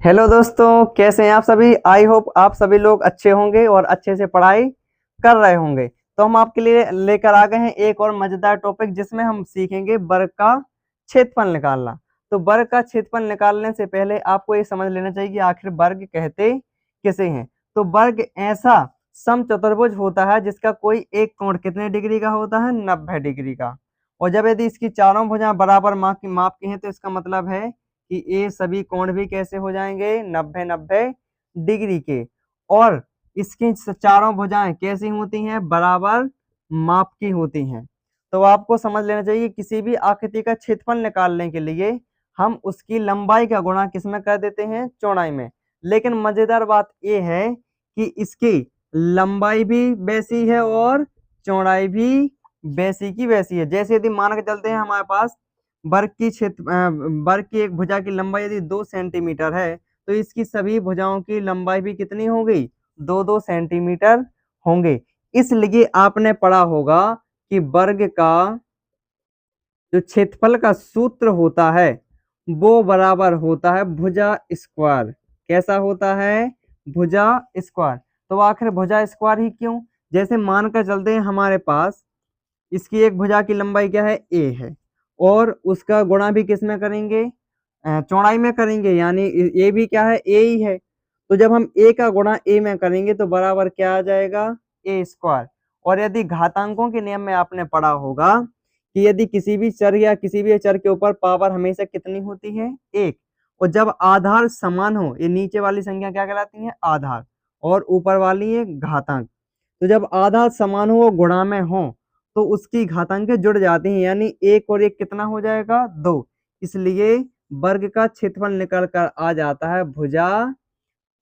Hello दोस्तों, कैसे हैं आप सभी। आई होप आप सभी लोग अच्छे होंगे और अच्छे से पढ़ाई कर रहे होंगे। तो हम आपके लिए लेकर आ गए हैं एक और मजेदार टॉपिक, जिसमें हम सीखेंगे वर्ग का क्षेत्रफल निकालना। तो वर्ग का क्षेत्रफल निकालने से पहले आपको ये समझ लेना चाहिए कि आखिर वर्ग कहते किसे हैं। तो वर्ग ऐसा समचतुर्भुज होता है जिसका कोई एक कोण कितने डिग्री का होता है, 90 डिग्री का। और जब यदि इसकी चारों भुजाएं बराबर माप की हैं तो इसका मतलब है कि ये सभी कोण भी कैसे हो जाएंगे, 90-90 डिग्री के। और इसकी चारों भुजाएं कैसी होती हैं, बराबर माप की होती हैं। तो आपको समझ लेना चाहिए किसी भी आकृति का क्षेत्रफल निकालने के लिए हम उसकी लंबाई का गुणा किस में कर देते हैं, चौड़ाई में। लेकिन मजेदार बात यह है कि इसकी लंबाई भी वैसी है और चौड़ाई भी वैसी की वैसी है। जैसे यदि मान के चलते हैं हमारे पास वर्ग की एक भुजा की लंबाई यदि 2 सेंटीमीटर है, तो इसकी सभी भुजाओं की लंबाई भी कितनी होगी, 2-2 सेंटीमीटर होंगे। इसलिए आपने पढ़ा होगा कि वर्ग का जो क्षेत्रफल का सूत्र होता है वो बराबर होता है भुजा स्क्वायर। कैसा होता है, भुजा स्क्वायर। तो आखिर भुजा स्क्वायर ही क्यों, जैसे मानकर चलते हैं हमारे पास इसकी एक भुजा की लंबाई क्या है, ए है, और उसका गुणा भी किस में करेंगे, चौड़ाई में करेंगे, यानी ए भी क्या है, ए ही है। तो जब हम ए का गुणा ए में करेंगे तो बराबर क्या आ जाएगा, ए स्क्वायर। और यदि घातांकों के नियम में आपने पढ़ा होगा कि यदि किसी भी चर या किसी भी चर के ऊपर पावर हमेशा कितनी होती है, एक। और जब आधार समान हो, ये नीचे वाली संख्या क्या कहलाती है, आधार, और ऊपर वाली है घातांक। तो जब आधार समान हो, वो गुणा में हो, तो उसकी घातांकें जुड़ जाती हैं, यानी एक और एक कितना हो जाएगा, 2। इसलिए वर्ग का क्षेत्रफल निकल कर आ जाता है भुजा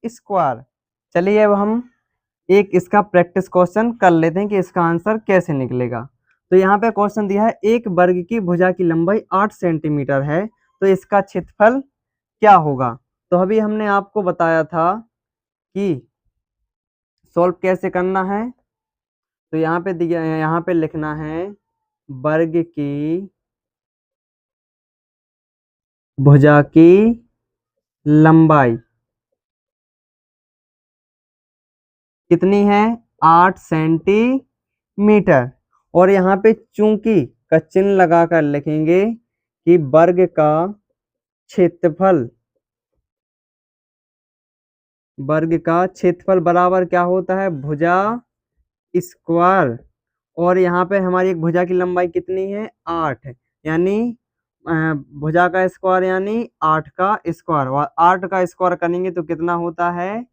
स्क्वायर। चलिए अब हम एक इसका प्रैक्टिस क्वेश्चन कर लेते हैं कि इसका आंसर कैसे निकलेगा। तो यहाँ पे क्वेश्चन दिया है, एक वर्ग की भुजा की लंबाई 8 सेंटीमीटर है, तो इसका क्षेत्रफल क्या होगा। तो अभी हमने आपको बताया था कि सॉल्व कैसे करना है। तो यहाँ पे दिया, यहाँ पे लिखना है वर्ग की भुजा की लंबाई कितनी है, 8 सेंटीमीटर। और यहाँ पे चूंकि का चिन्ह लगाकर लिखेंगे कि वर्ग का क्षेत्रफल, वर्ग का क्षेत्रफल बराबर क्या होता है, भुजा स्क्वायर। और यहाँ पे हमारी एक भुजा की लंबाई कितनी है, 8, यानी भुजा का स्क्वायर यानी 8 का स्क्वायर। और 8 का स्क्वायर करेंगे तो कितना होता है,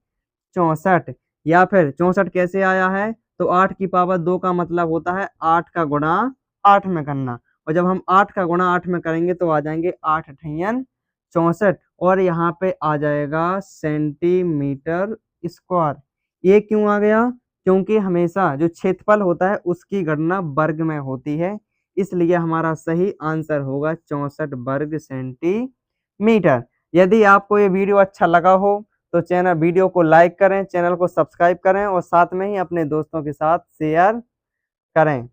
64। या फिर 64 कैसे आया है, तो 8 की पावर 2 का मतलब होता है 8 का गुणा 8 में करना। और जब हम 8 का गुणा 8 में करेंगे तो आ जाएंगे 8 अठैयन 64, और यहाँ पे आ जाएगा सेंटीमीटर स्क्वायर। ये क्यों आ गया, क्योंकि हमेशा जो क्षेत्रफल होता है उसकी गणना वर्ग में होती है। इसलिए हमारा सही आंसर होगा 64 वर्ग सेंटीमीटर। यदि आपको ये वीडियो अच्छा लगा हो तो वीडियो को लाइक करें, चैनल को सब्सक्राइब करें और साथ में ही अपने दोस्तों के साथ शेयर करें।